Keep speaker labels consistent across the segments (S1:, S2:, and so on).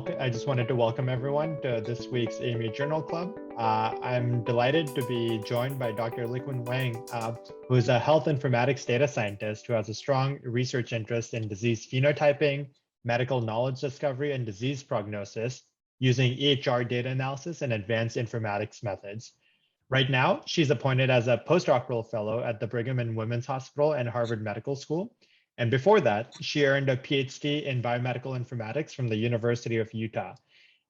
S1: I just wanted to welcome everyone to this week's AIMI Journal Club. I'm delighted to be joined by Dr. Liqin Wang, who is a health informatics data scientist who has a strong research interest in disease phenotyping, medical knowledge discovery, and disease prognosis using EHR data analysis and advanced informatics methods. Right now, she's appointed as a postdoctoral fellow at the Brigham and Women's Hospital and Harvard Medical School. And before that, she earned a PhD in biomedical informatics from the University of Utah.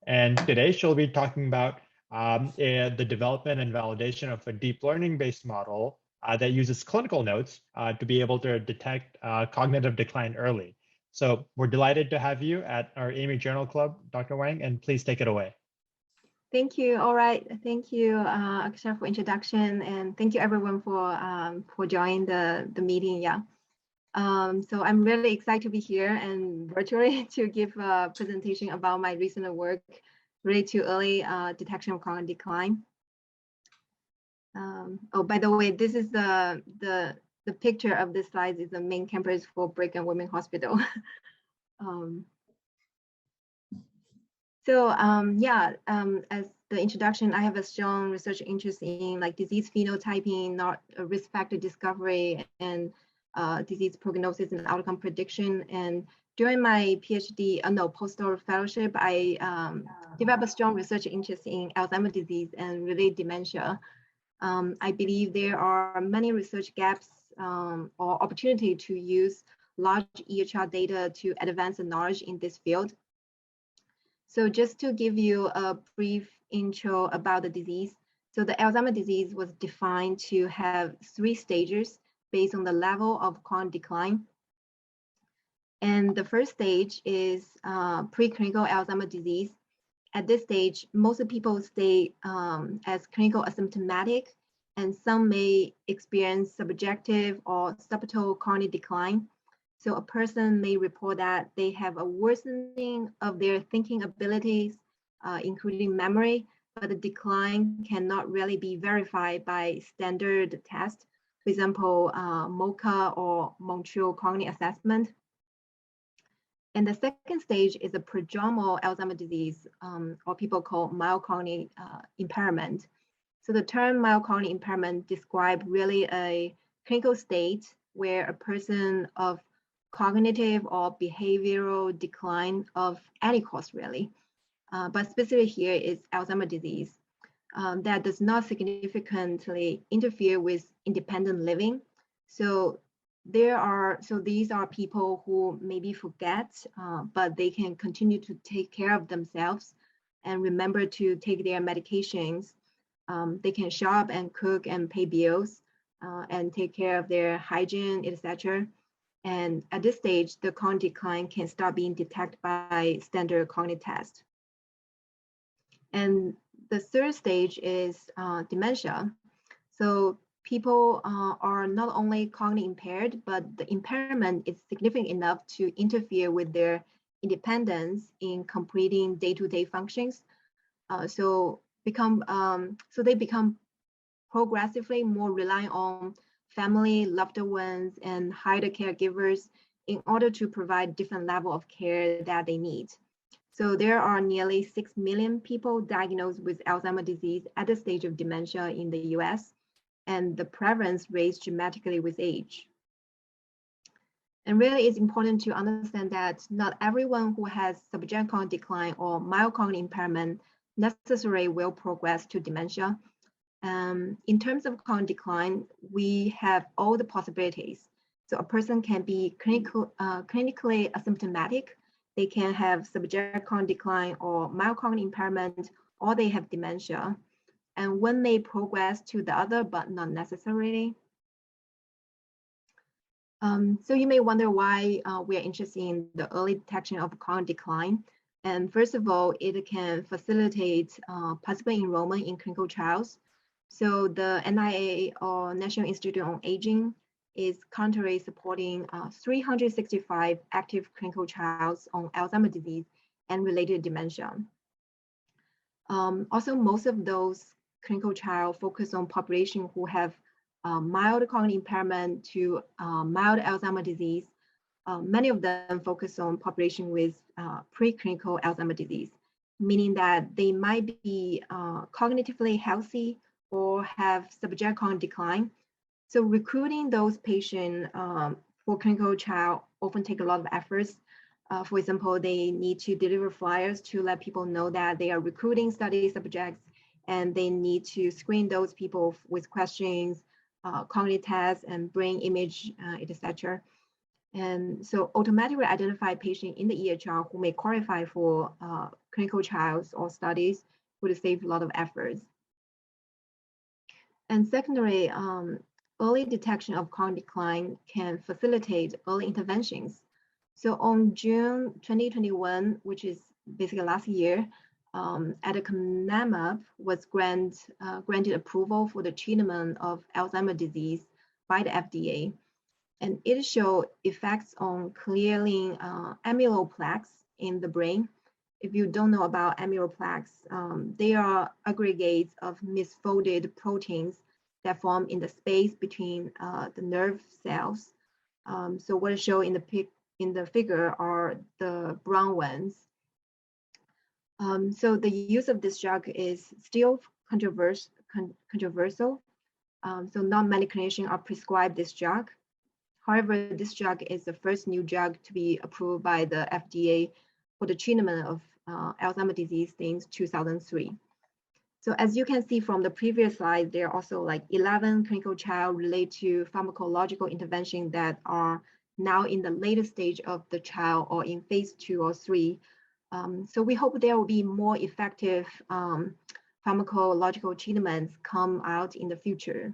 S1: And today she'll be talking about the development and validation of a deep learning-based model that uses clinical notes to be able to detect cognitive decline early. So we're delighted to have you at our AIMI Journal Club, Dr. Wang, and please take it away.
S2: Thank you. All right. Thank you, Akshay, for introduction, and thank you everyone for joining the meeting. Yeah. So I'm really excited to be here and virtually to give a presentation about my recent work related to early detection of cognitive decline. Oh, by the way, this is the picture of this slide is the main campus for Brigham and Women's Hospital. As the introduction, I have a strong research interest in like disease phenotyping, not risk factor discovery, and disease prognosis and outcome prediction. And during my PhD, postdoctoral fellowship, I developed a strong research interest in Alzheimer's disease and related dementia. I believe there are many research gaps or opportunity to use large EHR data to advance the knowledge in this field. So just to give you a brief intro about the disease. So the Alzheimer's disease was defined to have 3 stages based on the level of cognitive decline. And the first stage is preclinical Alzheimer's disease. At this stage, most people stay as clinical asymptomatic, and some may experience subjective or subtle cognitive decline. So a person may report that they have a worsening of their thinking abilities, including memory, but the decline cannot really be verified by standard tests. For example, MoCA or Montreal Cognitive Assessment. And the second stage is a prodromal Alzheimer's disease, or people call mild cognitive impairment. So the term mild cognitive impairment describes really a clinical state where a person of cognitive or behavioral decline of any cause really. But specifically here is Alzheimer's disease. That does not significantly interfere with independent living. So these are people who maybe forget, but they can continue to take care of themselves and remember to take their medications. They can shop and cook and pay bills and take care of their hygiene, etc. And at this stage, the cognitive decline can start being detected by standard cognitive tests. And the third stage is dementia. So people are not only cognitive impaired, but the impairment is significant enough to interfere with their independence in completing day-to-day functions. So they become progressively more reliant on family, loved ones, and hired caregivers in order to provide different level of care that they need. So there are nearly 6 million people diagnosed with Alzheimer's disease at the stage of dementia in the US, and the prevalence rates dramatically with age. And really it's important to understand that not everyone who has subjective cognitive decline or mild cognitive impairment necessarily will progress to dementia. In terms of cognitive decline, we have all the possibilities. So a person can be clinically asymptomatic. They can have subjective cognitive decline or mild cognitive impairment, or they have dementia. And one may progress to the other, but not necessarily. So you may wonder why we are interested in the early detection of cognitive decline. And first of all, it can facilitate possible enrollment in clinical trials. So the NIA, or National Institute on Aging, is currently supporting 365 active clinical trials on Alzheimer's disease and related dementia. Also, most of those clinical trials focus on population who have mild cognitive impairment to mild Alzheimer's disease, many of them focus on population with preclinical Alzheimer's disease, meaning that they might be cognitively healthy or have subjective cognitive decline. So recruiting those patients for clinical trial often take a lot of efforts. For example, they need to deliver flyers to let people know that they are recruiting study subjects, and they need to screen those people with questions, cognitive tests, and brain image, etc. And so automatically identify patients in the EHR who may qualify for clinical trials or studies would save a lot of efforts. And secondly, early detection of cognitive decline can facilitate early interventions. So on June 2021, which is basically last year, aducanumab was granted approval for the treatment of Alzheimer's disease by the FDA. And it showed effects on clearing amyloid plaques in the brain. If you don't know about amyloid plaques, they are aggregates of misfolded proteins that form in the space between the nerve cells. So what is shown in the figure are the brown ones. So the use of this drug is still controversial. So not many clinicians are prescribed this drug. However, this drug is the first new drug to be approved by the FDA for the treatment of Alzheimer's disease since 2003. So as you can see from the previous slide, there are also like 11 clinical trials related to pharmacological intervention that are now in the later stage of the trial or in phase 2 or 3. So we hope there will be more effective pharmacological treatments come out in the future.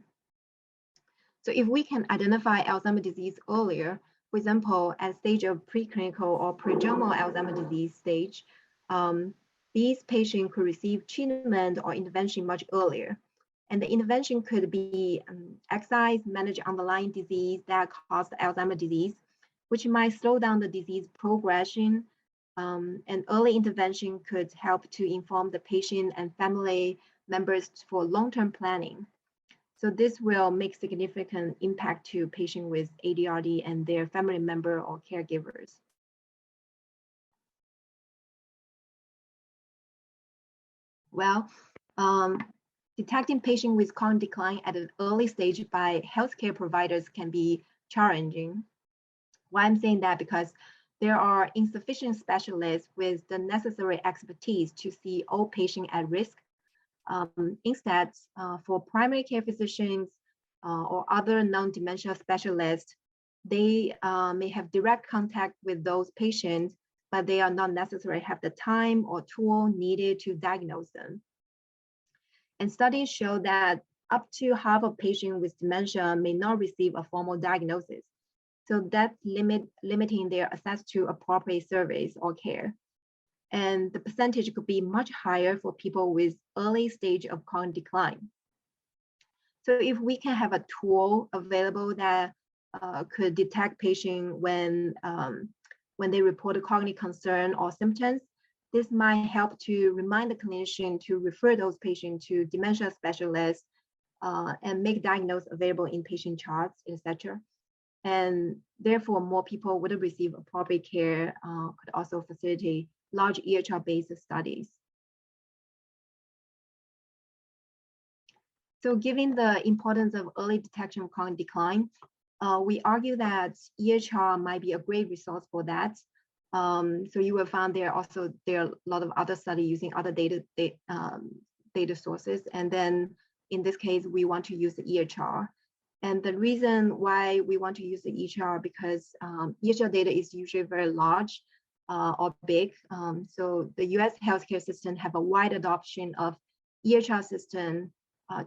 S2: So if we can identify Alzheimer's disease earlier, for example, at stage of preclinical or prodromal Alzheimer's disease stage, these patients could receive treatment or intervention much earlier. And the intervention could be exercise, manage underlying disease that caused Alzheimer's disease, which might slow down the disease progression. And early intervention could help to inform the patient and family members for long-term planning. So this will make significant impact to patients with ADRD and their family member or caregivers. Well, detecting patients with cognitive decline at an early stage by healthcare providers can be challenging. Why I'm saying that? Because there are insufficient specialists with the necessary expertise to see all patients at risk. Instead, for primary care physicians or other non-dementia specialists, they may have direct contact with those patients, but they are not necessarily have the time or tool needed to diagnose them. And studies show that up to half of patients with dementia may not receive a formal diagnosis. So that's limiting their access to appropriate service or care. And the percentage could be much higher for people with early stage of cognitive decline. So if we can have a tool available that could detect patients when they report a cognitive concern or symptoms, this might help to remind the clinician to refer those patients to dementia specialists and make diagnosis available in patient charts, etc. And therefore, more people would receive appropriate care, could also facilitate large EHR-based studies. So given the importance of early detection of cognitive decline, we argue that EHR might be a great resource for that. So you will find there are a lot of other studies using other data sources. And then in this case, we want to use the EHR. And the reason why we want to use the EHR because EHR data is usually very large or big. So the US healthcare system have a wide adoption of EHR system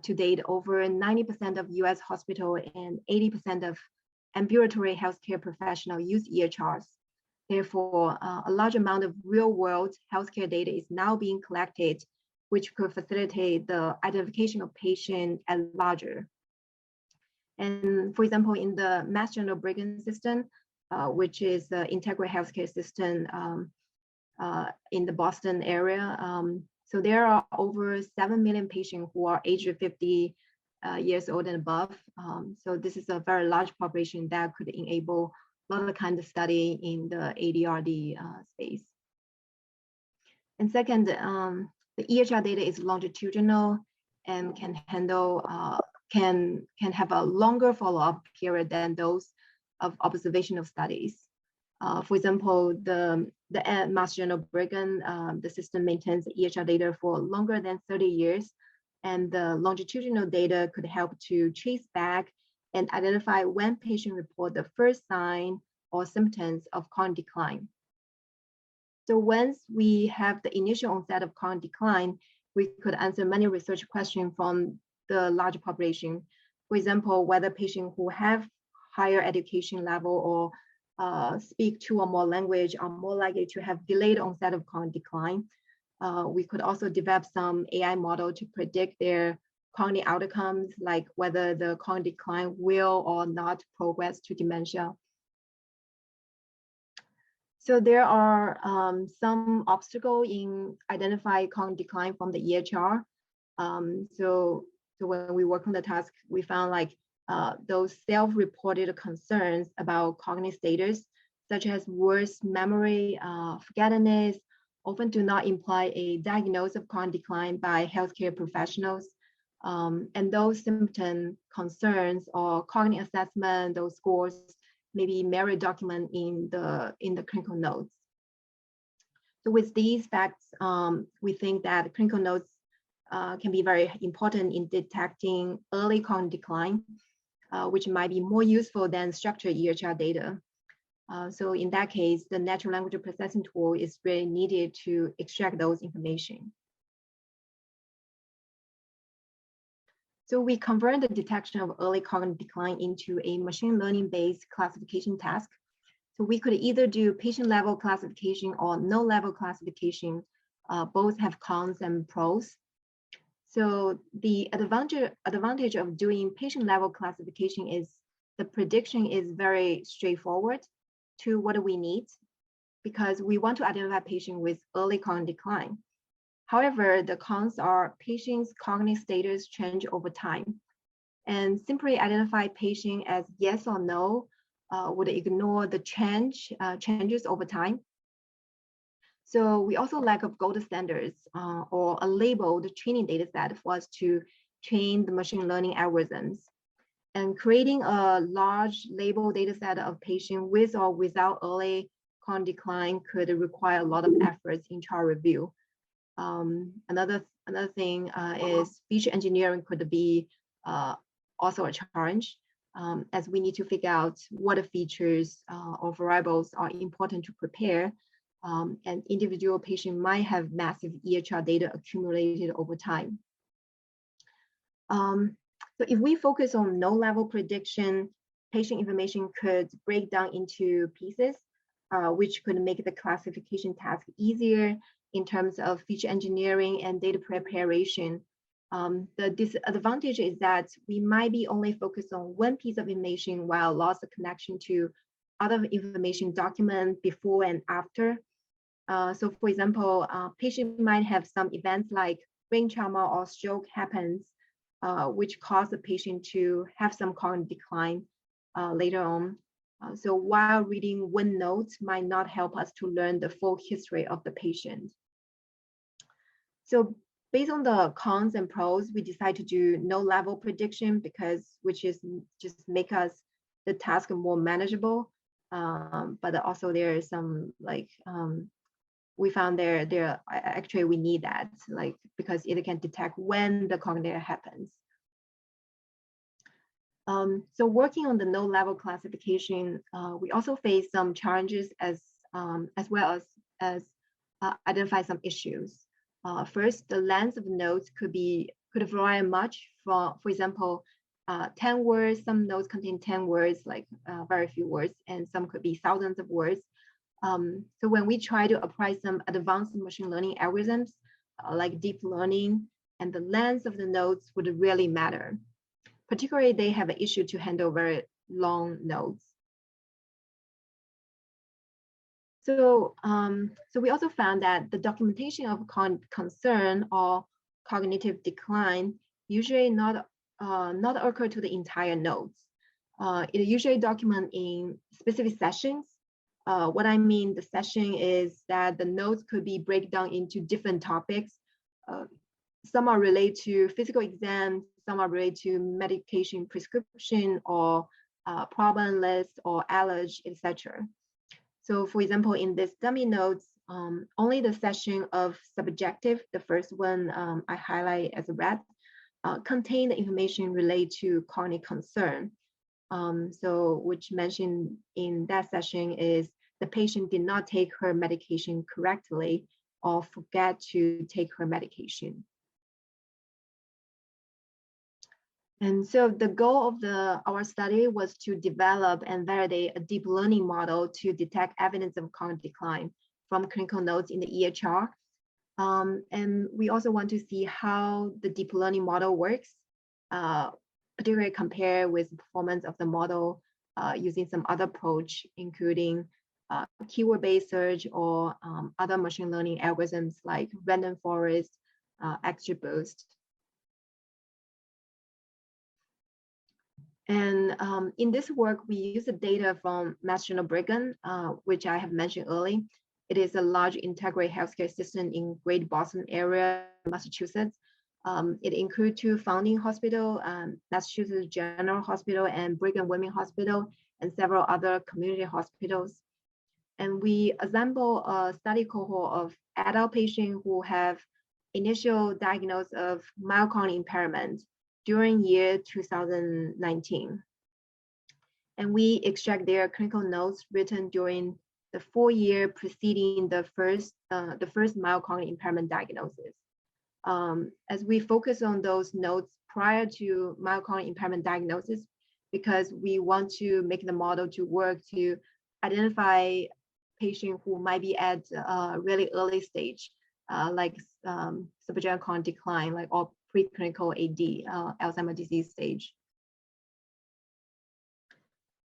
S2: to date. Over 90% of US hospital and 80% of ambulatory healthcare professionals use EHRs. Therefore, a large amount of real world healthcare data is now being collected, which could facilitate the identification of patients at larger. And for example, in the Mass General Brigham system, which is the integral healthcare system in the Boston area. So there are over 7 million patients who are aged 50 years old and above. So this is a very large population that could enable lot of kind of study in the ADRD space. And second, the EHR data is longitudinal and can handle can have a longer follow-up period than those of observational studies. For example, the Mass Journal Brigham, the system maintains EHR data for longer than 30 years, and the longitudinal data could help to trace back and identify when patients report the first sign or symptoms of cognitive decline. So once we have the initial onset of cognitive decline, we could answer many research questions from the large population. For example, whether patients who have higher education level or speak two or more language are more likely to have delayed onset of cognitive decline. We could also develop some AI model to predict their cognitive outcomes, like whether the cognitive decline will or not progress to dementia. So there are some obstacles in identifying cognitive decline from the EHR. So when we work on the task, we found like those self-reported concerns about cognitive status, such as worse memory, forgetfulness, often do not imply a diagnosis of cognitive decline by healthcare professionals. And those symptom concerns or cognitive assessment, those scores, maybe merely document in the clinical notes. So with these facts, we think that clinical notes can be very important in detecting early cognitive decline, which might be more useful than structured EHR data. So in that case, the natural language processing tool is really needed to extract those information. So we convert the detection of early cognitive decline into a machine learning based classification task. So we could either do patient level classification or node level classification. Both have cons and pros. So the advantage of doing patient level classification is the prediction is very straightforward to what we need, because we want to identify patients with early cognitive decline. However, the cons are patients' cognitive status change over time, and simply identify patient as yes or no would ignore the changes over time. So we also lack of gold standards or a labeled training data set for us to train the machine learning algorithms. And creating a large label data set of patients with or without early cognitive decline could require a lot of efforts in trial review. Another thing is feature engineering could be also a challenge, as we need to figure out what features or variables are important to prepare. And individual patient might have massive EHR data accumulated over time. So if we focus on node level prediction, patient information could break down into pieces, which could make the classification task easier in terms of feature engineering and data preparation. The disadvantage is that we might be only focused on one piece of information while lost the connection to other information document before and after. So for example, patient might have some events like brain trauma or stroke happens, which cause the patient to have some cognitive decline later on. So while reading one note might not help us to learn the full history of the patient. So based on the cons and pros, we decide to do node level prediction which is just make us the task more manageable. But also there is some like we found there actually we need that, like, because it can detect when the cognitive happens. So working on the node level classification, we also face some challenges as well as identify some issues. First, the length of nodes could vary much from, for example, 10 words. Some nodes contain 10 words, like very few words, and some could be thousands of words. So when we try to apply some advanced machine learning algorithms, like deep learning, and the length of the nodes would really matter. Particularly, they have an issue to handle very long nodes. So, so we also found that the documentation of concern or cognitive decline usually not occur to the entire nodes. It usually documents in specific sessions. What I mean, the session is that the notes could be break down into different topics. Some are related to physical exam, some are related to medication prescription or problem list or allergy, etc. So for example, in this dummy notes, only the session of subjective, the first one I highlight as a red, contain the information related to chronic concern. So which mentioned in that session is the patient did not take her medication correctly or forget to take her medication. And so the goal of our study was to develop and validate a deep learning model to detect evidence of cognitive decline from clinical notes in the EHR. And we also want to see how the deep learning model works, particularly compare with the performance of the model using some other approach, including keyword-based search or other machine learning algorithms like random forest, XGBoost. And in this work, we use the data from Mass General Brigham, which I have mentioned earlier. It is a large integrated healthcare system in Great Boston area, Massachusetts. It includes 2 founding hospitals, Massachusetts General Hospital and Brigham Women's Hospital, and several other community hospitals. And we assemble a study cohort of adult patients who have initial diagnosis of mild cognitive impairment during year 2019. And we extract their clinical notes written during the 4 year preceding the first mild cognitive impairment diagnosis. As we focus on those notes prior to mild cognitive impairment diagnosis, because we want to make the model to work to identify patients who might be at a really early stage, like subjective cognitive decline, like or preclinical AD, Alzheimer's disease stage.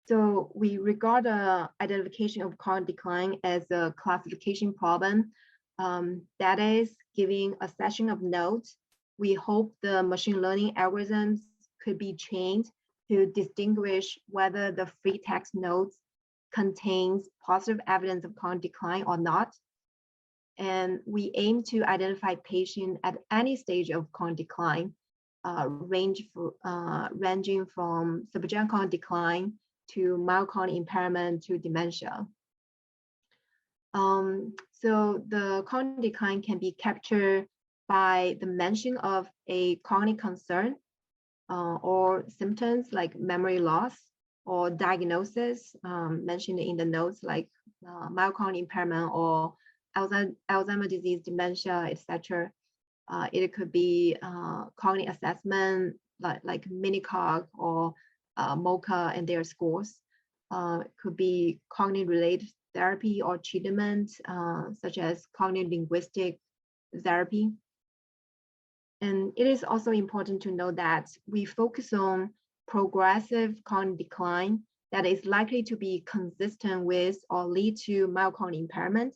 S2: So we regard identification of cognitive decline as a classification problem. That is, giving a session of notes, we hope the machine learning algorithms could be trained to distinguish whether the free text notes contains positive evidence of cognitive decline or not. And we aim to identify patients at any stage of cognitive decline, ranging from subjective cognitive decline to mild cognitive impairment to dementia. So the cognitive decline can be captured by the mention of a cognitive concern or symptoms like memory loss or diagnosis mentioned in the notes like mild cognitive impairment or Alzheimer's disease, dementia, etc. It could be cognitive assessment like Minicog or MoCA and their scores. It could be cognitive related therapy or treatment, such as cognitive linguistic therapy. And it is also important to know that we focus on progressive cognitive decline that is likely to be consistent with or lead to mild cognitive impairment.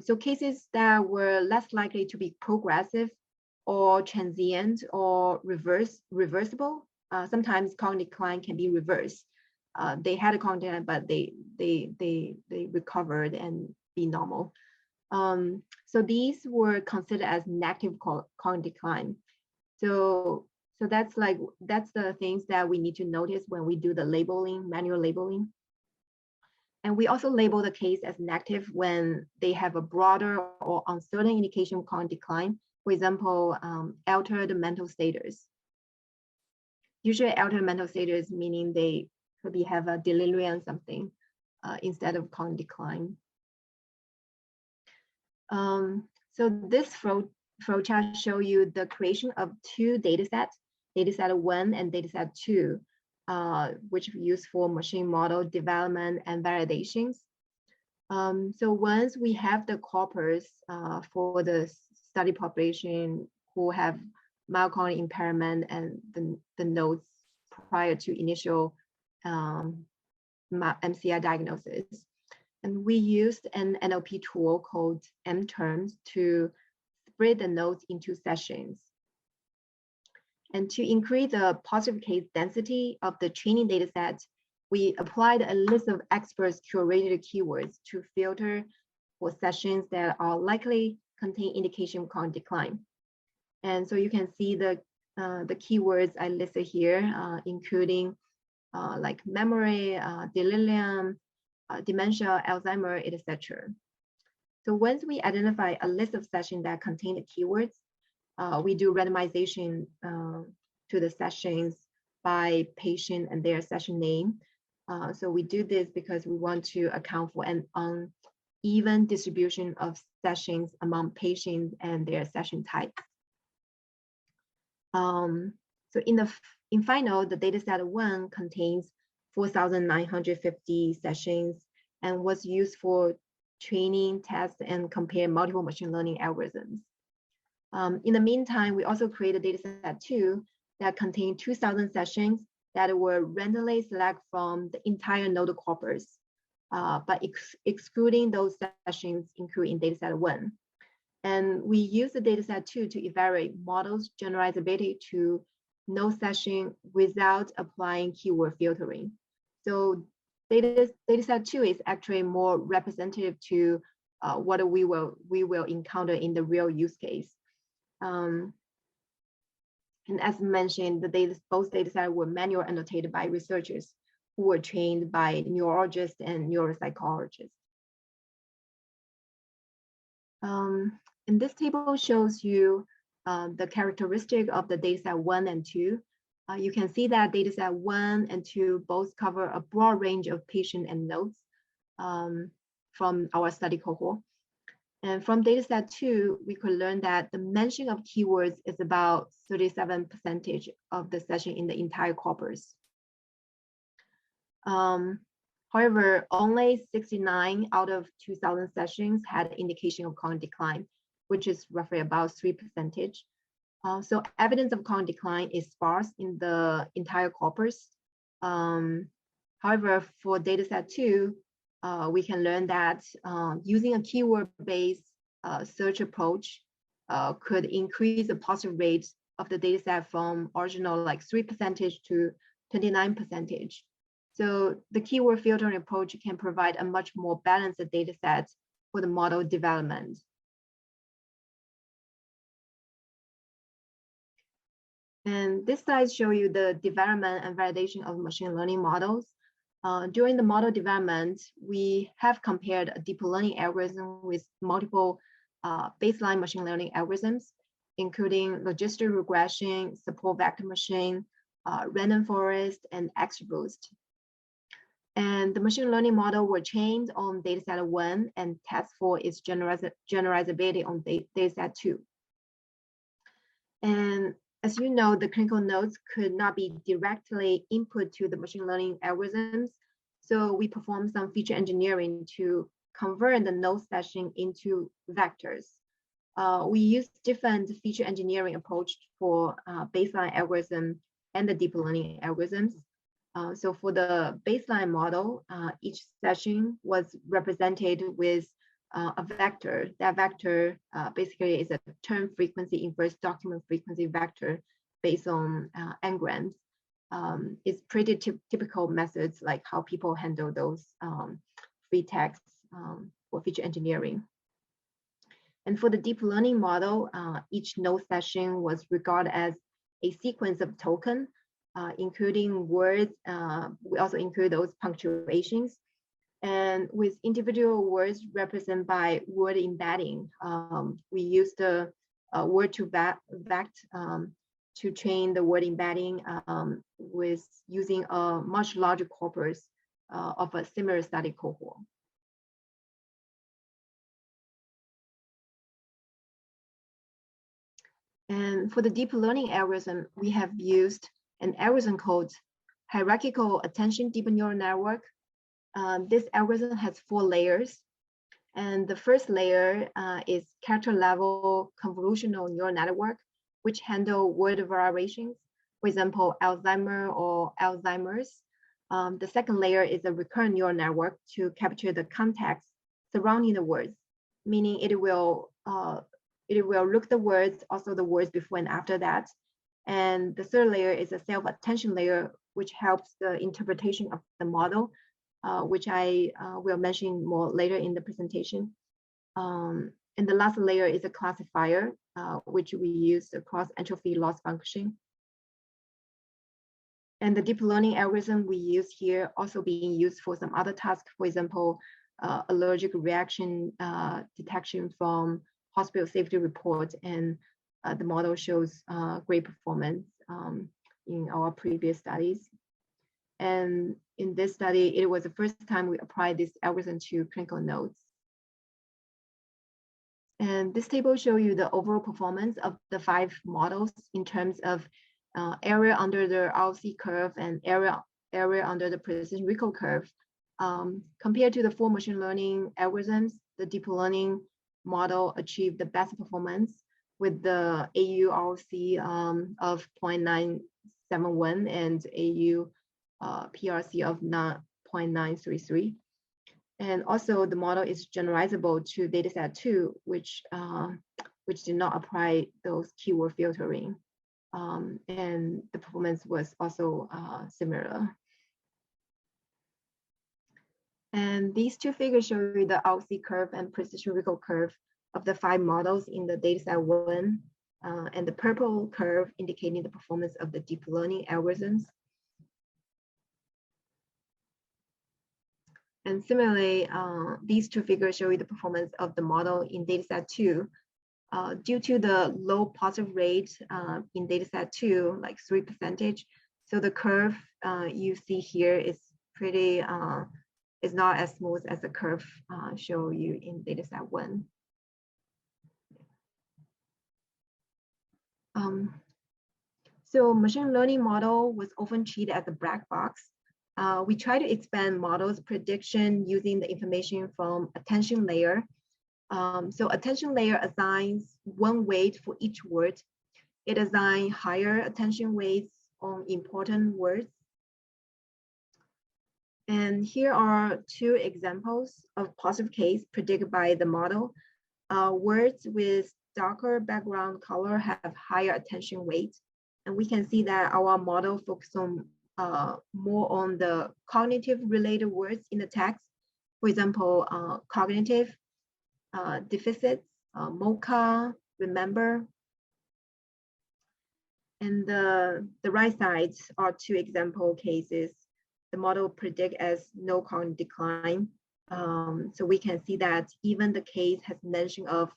S2: So cases that were less likely to be progressive or transient or reversible, sometimes cognitive decline can be reversed. They had a cognitive, but they recovered and be normal. So these were considered as negative cognitive decline. So that's the things that we need to notice when we do the labeling, manual labeling. And we also label the case as negative when they have a broader or uncertain indication of cognitive decline. For example, altered mental status. Usually altered mental status meaning they could have a delirium something instead of cognitive decline. So this flowchart show you the creation of 2 datasets, Dataset 1 and Dataset II, which we use for machine model development and validations. So once we have the corpus for the study population who have mild cognitive impairment and the notes prior to initial MCI diagnosis, and we used an NLP tool called mTerms to split the notes into sessions. And to increase the positive case density of the training data set, we applied a list of experts curated keywords to filter for sessions that are likely contain indication of cognitive decline. And so you can see the keywords I listed here, including like memory, delirium, dementia, Alzheimer, etc. So once we identify a list of sessions that contain the keywords, we do randomization to the sessions by patient and their session name. So we do this because we want to account for an uneven distribution of sessions among patients and their session types. So in final, the dataset 1 contains 4,950 sessions and was used for training, test, and compare multiple machine learning algorithms. In the meantime, we also created dataset 2 that contained 2,000 sessions that were randomly selected from the entire node corpus, but excluding those sessions included in dataset 1. And we use the dataset 2 to evaluate models' generalizability to no session without applying keyword filtering. So dataset 2 is actually more representative to what we will encounter in the real use case. And as mentioned, both datasets were manually annotated by researchers who were trained by neurologists and neuropsychologists. And this table shows you the characteristic of the dataset 1 and 2. You can see that dataset 1 and 2 both cover a broad range of patient and nodes from our study cohort. And from dataset 2, we could learn that the mention of keywords is about 37% of the session in the entire corpus. However, only 69 out of 2,000 sessions had indication of cognitive decline, which is roughly about 3%. So evidence of cognitive decline is sparse in the entire corpus. However, for dataset 2, we can learn that using a keyword-based search approach could increase the positive rate of the dataset from original like 3% to 29%. So the keyword filtering approach can provide a much more balanced dataset for the model development. And this slide shows you the development and validation of machine learning models. During the model development, we have compared a deep learning algorithm with multiple baseline machine learning algorithms, including logistic regression, support vector machine, random forest, and XGBoost. And the machine learning model were trained on dataset 1 and test for its generalizability on dataset 2. And as you know, the clinical nodes could not be directly input to the machine learning algorithms. So we performed some feature engineering to convert the node session into vectors. We used different feature engineering approach for baseline algorithm and the deep learning algorithms. So for the baseline model, each session was represented with a vector. That vector basically is a term frequency inverse document frequency vector based on n-grams. It's pretty typical methods like how people handle those free texts for feature engineering. And for the deep learning model, each node session was regarded as a sequence of tokens, including words. We also include those punctuations. And with individual words represented by word embedding, we use the word to vect to train the word embedding with using a much larger corpus of a similar study cohort. And for the deep learning algorithm, we have used an algorithm called hierarchical attention deep neural network. This algorithm has 4 layers. And the first layer is character level convolutional neural network, which handle word variations, for example, Alzheimer or Alzheimer's. The second layer is a recurrent neural network to capture the context surrounding the words, meaning it will look the words, also the words before and after that. And the third layer is a self-attention layer, which helps the interpretation of the model, which I will mention more later in the presentation. And the last layer is a classifier, which we use across entropy loss function. And the deep learning algorithm we use here also being used for some other tasks, for example, allergic reaction detection from hospital safety reports, and the model shows great performance in our previous studies. And in this study, it was the first time we applied this algorithm to clinical notes. And this table shows you the overall performance of the 5 models in terms of area under the RC curve and area under the precision recall curve. Compared to the 4 machine learning algorithms, the deep learning model achieved the best performance with the AU-RC of 0.971 and AU-PRC of 0.933. And also the model is generalizable to Dataset II, which did not apply those keyword filtering. And the performance was also similar. And these 2 figures show you the RC curve and precision recall curve of the 5 models in the Dataset I, and the purple curve indicating the performance of the deep learning algorithms. And similarly, these 2 figures show you the performance of the model in Dataset II. Due to the low positive rate in Dataset II, like 3%, so the curve you see here is pretty, is not as smooth as the curve show you in Dataset I. So machine learning model was often treated as a black box. We try to expand models prediction using the information from attention layer. So attention layer assigns 1 weight for each word. It assigns higher attention weights on important words. And here are 2 examples of positive case predicted by the model. Words with darker background color have higher attention weight. And we can see that our model focuses on more on the cognitive related words in the text. For example, cognitive, deficits, MoCA, remember. And the right side are 2 example cases. The model predict as no cognitive decline. So we can see that even the case has mention of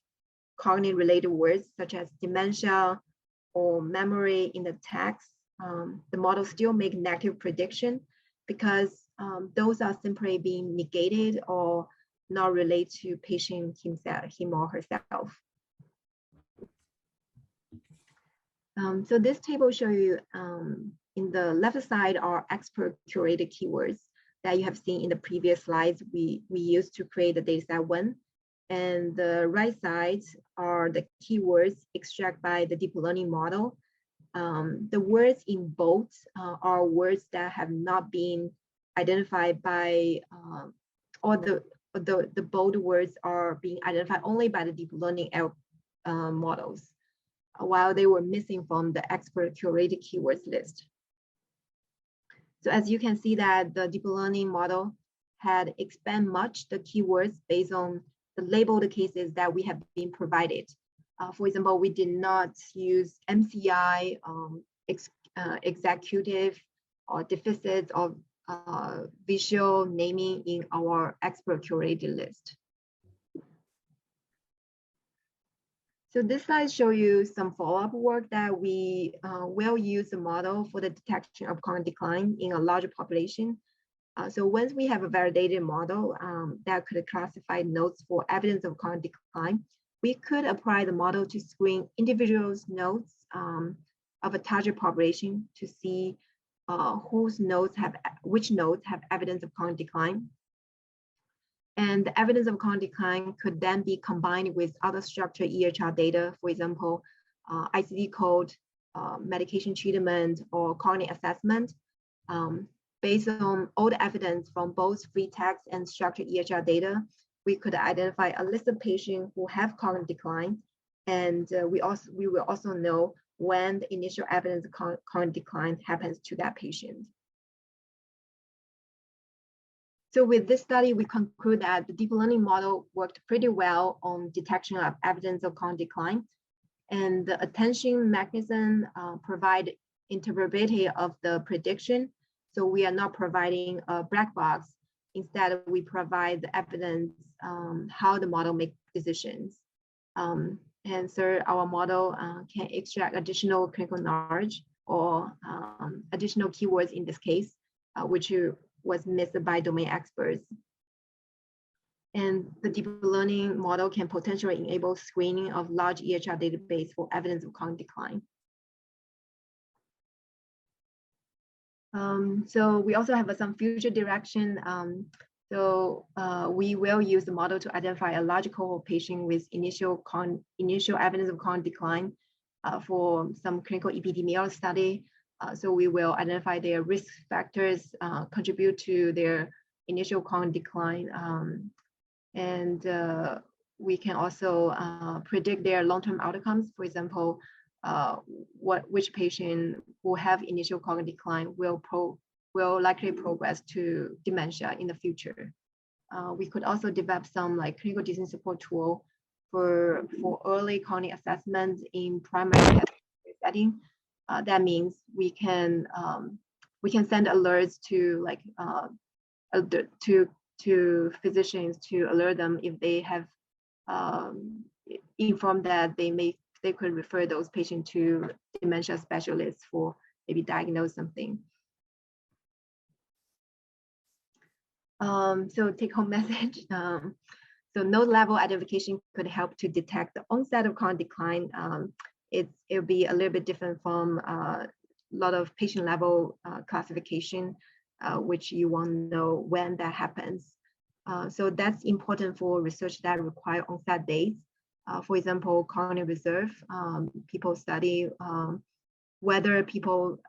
S2: cognitive related words such as dementia or memory in the text, the model still make negative prediction because those are simply being negated or not related to patient him or herself. So this table shows you in the left side are expert curated keywords that you have seen in the previous slides we used to create the Dataset I. And the right side are the keywords extracted by the deep learning model. The words in bold are words that have not been identified by, or the bold words are being identified only by the deep learning models, while they were missing from the expert curated keywords list. So as you can see that the deep learning model had expanded much the keywords based on the labeled cases that we have been provided. For example, we did not use MCI, executive, or deficits of visual naming in our expert curated list. So this slide shows you some follow-up work that we will use the model for the detection of cognitive decline in a larger population. So once we have a validated model that could classify notes for evidence of cognitive decline, we could apply the model to screen individuals' notes of a target population to see which notes have evidence of cognitive decline. And the evidence of cognitive decline could then be combined with other structured EHR data, for example, ICD code, medication treatment, or cognitive assessment. Based on all the evidence from both free text and structured EHR data, we could identify a list of patients who have cognitive decline, and we will also know when the initial evidence of cognitive decline happens to that patient. So with this study, we conclude that the deep learning model worked pretty well on detection of evidence of cognitive decline, and the attention mechanism provide interpretability of the prediction. So we are not providing a black box. Instead, we provide the evidence how the model makes decisions. And so our model can extract additional clinical knowledge or additional keywords in this case, which was missed by domain experts. And the deep learning model can potentially enable screening of large EHR database for evidence of cognitive decline. So we also have some future direction. We will use the model to identify a large cohort patient with initial evidence of cognitive decline for some clinical epidemiology study. So we will identify their risk factors contribute to their initial cognitive decline. And we can also predict their long-term outcomes. For example, which patient who have initial cognitive decline will likely progress to dementia in the future. We could also develop some like clinical decision support tool for early cognitive assessment in primary care setting. That means we can send alerts to like to physicians to alert them if they have informed that they could refer those patients to dementia specialists for maybe diagnose something. So take home message. So node level identification could help to detect the onset of cognitive decline. It'll be a little bit different from a lot of patient level classification, which you want to know when that happens. So that's important for research that require onset dates. For example, cognitive reserve, people study whether people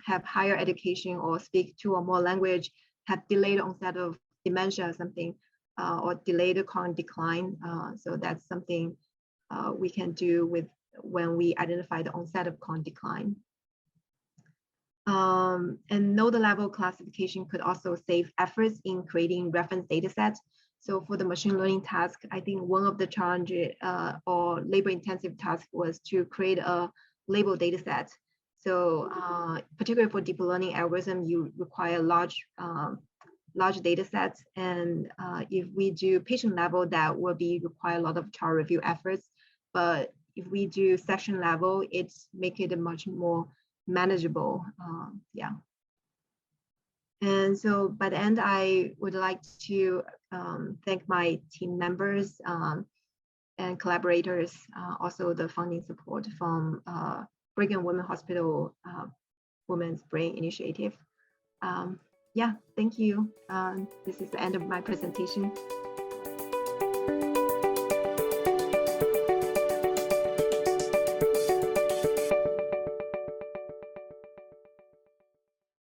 S2: have higher education or speak two or more language, have delayed onset of dementia or something, or delayed cognitive decline. So that's something we can do with when we identify the onset of cognitive decline. And node level classification could also save efforts in creating reference data sets. So for the machine learning task, I think one of the challenges or labor intensive task was to create a label data set. So particularly for deep learning algorithm, you require large data sets. And if we do patient level, that will require a lot of chart review efforts. But if we do section level, it's make it a much more manageable. Yeah. And so by the end, I would like to thank my team members and collaborators, also the funding support from Brigham Women's Hospital Women's Brain Initiative. Yeah, thank you. This is the end of my presentation.